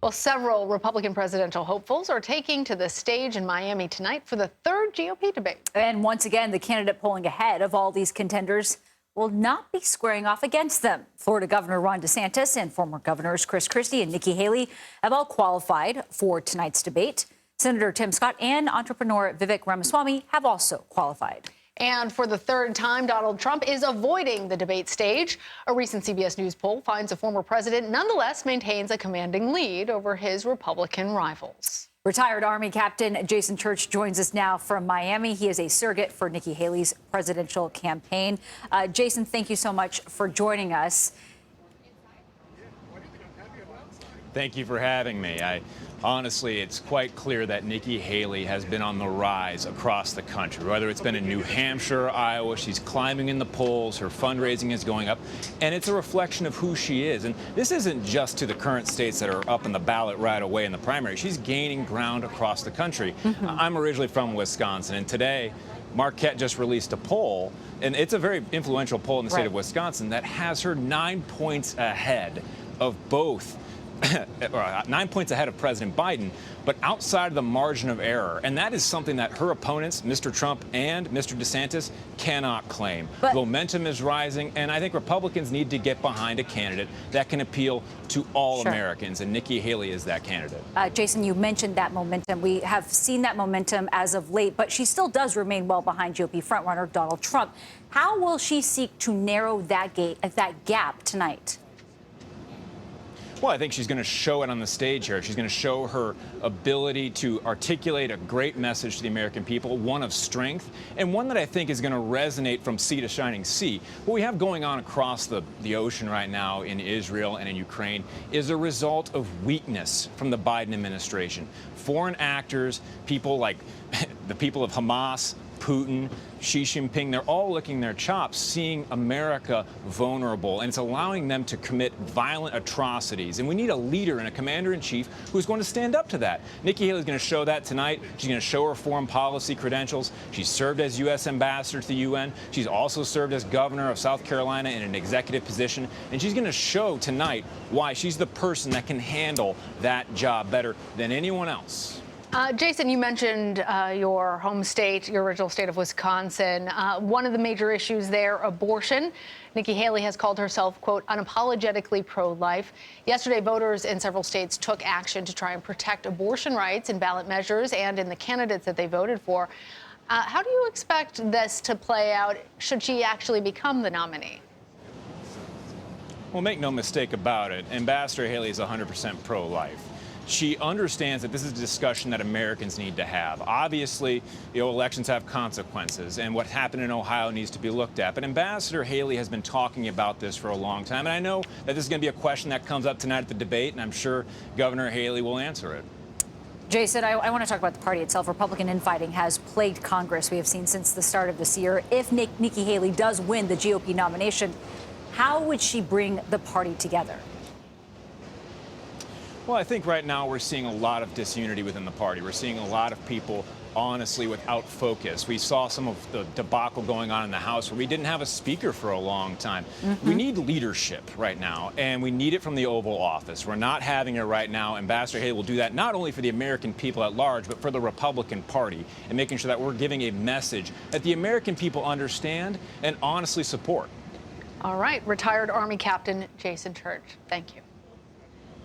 Well, several Republican presidential hopefuls are taking to the stage in Miami tonight for the third GOP debate. And once again, the candidate polling ahead of all these contenders will not be squaring off against them. Florida Governor Ron DeSantis and former governors Chris Christie and Nikki Haley have all qualified for tonight's debate. Senator Tim Scott and entrepreneur Vivek Ramaswamy have also qualified. And for the third time, Donald Trump is avoiding the debate stage. A recent CBS News poll finds the former president nonetheless maintains a commanding lead over his Republican rivals. Retired Army Captain Jason Church joins us now from Miami. He is a surrogate for Nikki Haley's presidential campaign. Jason, thank you so much for joining us. Thank you for having me. Honestly, it's quite clear that Nikki Haley has been on the rise across the country. Whether it's been in New Hampshire, Iowa, she's climbing in the polls, her fundraising is going up, and it's a reflection of who she is. And this isn't just to the current states that are up in the ballot right away in the primary. She's gaining ground across the country. I'm originally from Wisconsin, and today Marquette just released a poll, and it's a very influential poll in the state of Wisconsin that has her 9 points ahead of both 9 points ahead of President Biden, but outside of the margin of error. And that is something that her opponents, Mr. Trump and Mr. DeSantis, cannot claim. But momentum is rising, and I think Republicans need to get behind a candidate that can appeal to all Americans, and Nikki Haley is that candidate. Jason, you mentioned that momentum. We have seen that momentum as of late, but she still does remain well behind GOP frontrunner Donald Trump. How will she seek to narrow that gap tonight? Well, I think she's going to show it on the stage here. She's going to show her ability to articulate a great message to the American people, one of strength, and one that I think is going to resonate from sea to shining sea. What we have going on across the ocean right now in Israel and in Ukraine is a result of weakness from the Biden administration. Foreign actors, people like the people of Hamas, Putin, Xi Jinping, they're all licking their chops, seeing America vulnerable, and it's allowing them to commit violent atrocities. And we need a leader and a commander-in-chief who's going to stand up to that. Nikki Haley is going to show that tonight. She's going to show her foreign policy credentials. She's served as U.S. ambassador to the UN. She's also served as governor of South Carolina in an executive position. And she's going to show tonight why she's the person that can handle that job better than anyone else. Jason, you mentioned your home state, your original state of Wisconsin. One of the major issues there, abortion. Nikki Haley has called herself, quote, unapologetically pro-life. Yesterday, voters in several states took action to try and protect abortion rights in ballot measures and in the candidates that they voted for. How do you expect this to play out should she actually become the nominee? Well, make no mistake about it, Ambassador Haley is 100% pro-life. She understands that this is a discussion that Americans need to have. Obviously, elections have consequences, and what happened in Ohio needs to be looked at. But Ambassador Haley has been talking about this for a long time, and I know that this is going to be a question that comes up tonight at the debate, and I'm sure Governor Haley will answer it. Jason, I want to talk about the party itself. Republican infighting has plagued Congress, we have seen since the start of this year. If Nikki Haley does win the GOP nomination, how would she bring the party together? Well, I think right now we're seeing a lot of disunity within the party. We're seeing a lot of people, honestly, without focus. We saw some of the debacle going on in the House where we didn't have a speaker for a long time. We need leadership right now, and we need it from the Oval Office. We're not having it right now. Ambassador Haley will do that not only for the American people at large, but for the Republican Party, and making sure that we're giving a message that the American people understand and honestly support. All right. Retired Army Captain Jason Church, thank you.